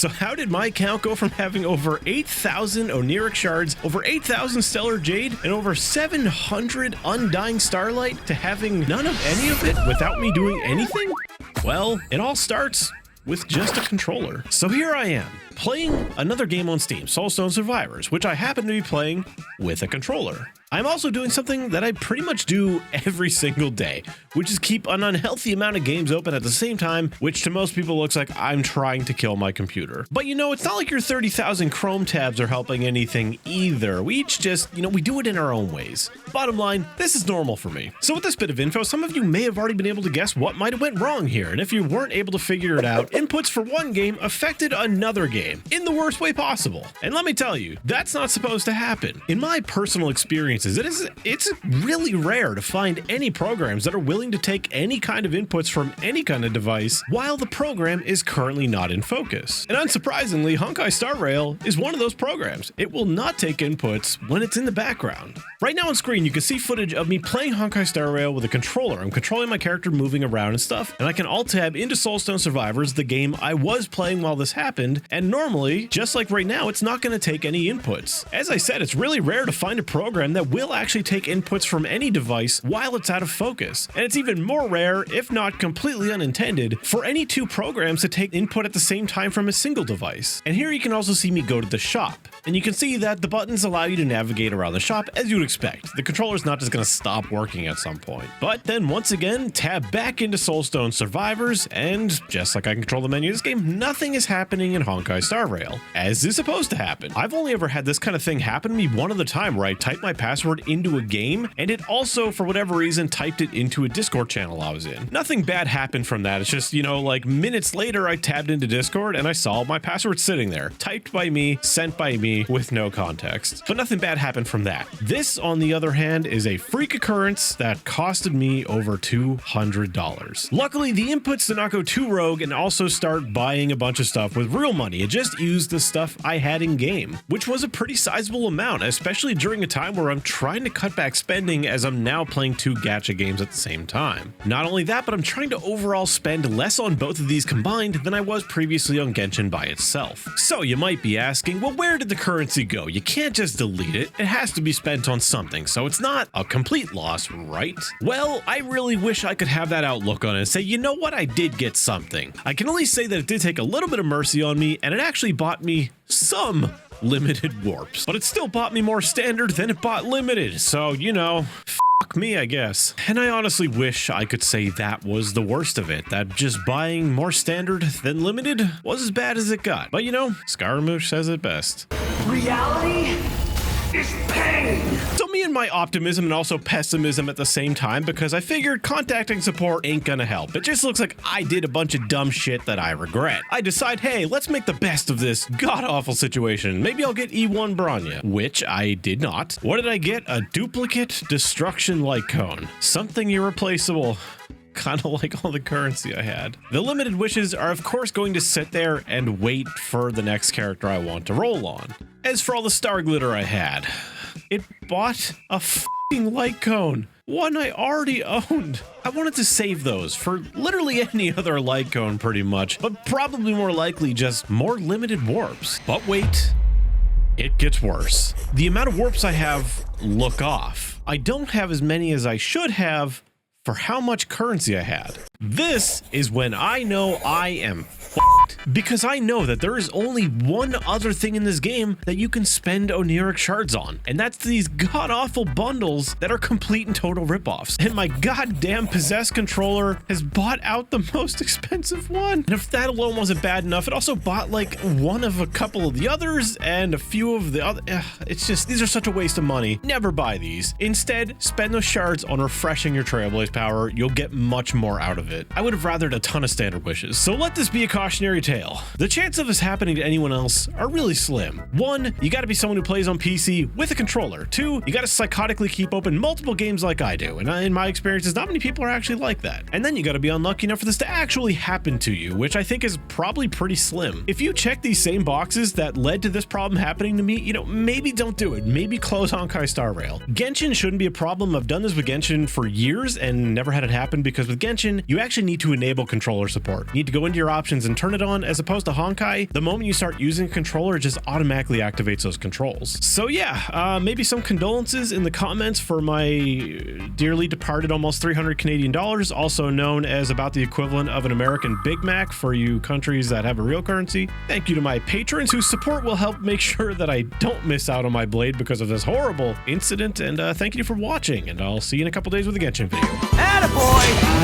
So how did my account go from having over 8,000 Oniric shards, over 8,000 stellar jade, and over 700 undying starlight to having none of any of it without me doing anything? Well, it all starts with just a controller. So here I am, playing another game on Steam, Soulstone Survivors, which I happen to be playing with a controller. I'm also doing something that I pretty much do every single day, which is keep an unhealthy amount of games open at the same time, which to most people looks like I'm trying to kill my computer. But you know, it's not like your 30,000 Chrome tabs are helping anything either. We each just, we do it in our own ways. Bottom line, this is normal for me. So with this bit of info, some of you may have already been able to guess what might have went wrong here. And if you weren't able to figure it out, inputs for one game affected another game in the worst way possible. And let me tell you, that's not supposed to happen. In my personal experiences, it's really rare to find any programs that are willing to take any kind of inputs from any kind of device while the program is currently not in focus. And unsurprisingly, Honkai Star Rail is one of those programs. It will not take inputs when it's in the background. Right now on screen, you can see footage of me playing Honkai Star Rail with a controller. I'm controlling my character moving around and stuff, and I can alt-tab into Soulstone Survivors, the game I was playing while this happened, and normally, just like right now, it's not going to take any inputs. As I said, it's really rare to find a program that will actually take inputs from any device while it's out of focus. And it's even more rare, if not completely unintended, for any two programs to take input at the same time from a single device. And here you can also see me go to the shop. And you can see that the buttons allow you to navigate around the shop as you would expect. The controller's not just going to stop working at some point. But then once again, tab back into Soulstone Survivors, and just like I control the menu of this game, nothing is happening in Honkai Star Rail, as is supposed to happen. I've only ever had this kind of thing happen to me one other time where I typed my password into a game, and it also, for whatever reason, typed it into a Discord channel I was in. Nothing bad happened from that. It's just, like minutes later, I tabbed into Discord and I saw my password sitting there, typed by me, sent by me, with no context. But nothing bad happened from that. This, on the other hand, is a freak occurrence that costed me over $200. Luckily, the inputs did not go too rogue and also start buying a bunch of stuff with real money. It just used the stuff I had in game, which was a pretty sizable amount, especially during a time where I'm trying to cut back spending as I'm now playing two gacha games at the same time. Not only that, but I'm trying to overall spend less on both of these combined than I was previously on Genshin by itself. So you might be asking, well, where did the currency go? You can't just delete it. It has to be spent on something, so it's not a complete loss, right? Well, I really wish I could have that outlook on it and say, you know what, I did get something. I can only say that it did take a little bit of mercy on me, and it actually bought me some limited warps, but it still bought me more standard than it bought limited, so fuck me, I guess. And I honestly wish I could say that was the worst of it, that just buying more standard than limited was as bad as it got. But Scaramouche says it best. Reality is pain. So me and my optimism and also pessimism at the same time, because I figured contacting support ain't gonna help. It just looks like I did a bunch of dumb shit that I regret. I decide, hey, let's make the best of this god-awful situation. Maybe I'll get E1 Bronya, which I did not. What did I get? A duplicate destruction light cone. Something irreplaceable. Kind of like all the currency I had. The limited wishes are of course going to sit there and wait for the next character I want to roll on. As for all the star glitter I had, it bought a f***ing light cone. One I already owned. I wanted to save those for literally any other light cone pretty much, but probably more likely just more limited warps. But wait, it gets worse. The amount of warps I have look off. I don't have as many as I should have for how much currency I had. This is when I know I am f***ed, because I know that there is only one other thing in this game that you can spend Oniric shards on, and that's these god-awful bundles that are complete and total ripoffs. And my goddamn possessed controller has bought out the most expensive one. And if that alone wasn't bad enough, it also bought like one of a couple of the others and a few of the other. It's just, these are such a waste of money. Never buy these. Instead, spend those shards on refreshing your Trailblaze power. You'll get much more out of it. I would have rathered a ton of standard wishes. So let this be a cautionary tale. The chance of this happening to anyone else are really slim. 1, you gotta be someone who plays on PC with a controller. 2, you gotta psychotically keep open multiple games like I do. And in my experiences, not many people are actually like that. And then you gotta be unlucky enough for this to actually happen to you, which I think is probably pretty slim. If you check these same boxes that led to this problem happening to me, maybe don't do it. Maybe close Honkai Star Rail. Genshin shouldn't be a problem. I've done this with Genshin for years and never had it happen, because with Genshin, you actually need to enable controller support. You need to go into your options and turn it add-on as opposed to Honkai, the moment you start using a controller, it just automatically activates those controls. So yeah, maybe some condolences in the comments for my dearly departed almost 300 Canadian dollars, also known as about the equivalent of an American Big Mac for you countries that have a real currency. Thank you to my patrons whose support will help make sure that I don't miss out on my blade because of this horrible incident, and thank you for watching, and I'll see you in a couple days with a Genshin video. Attaboy!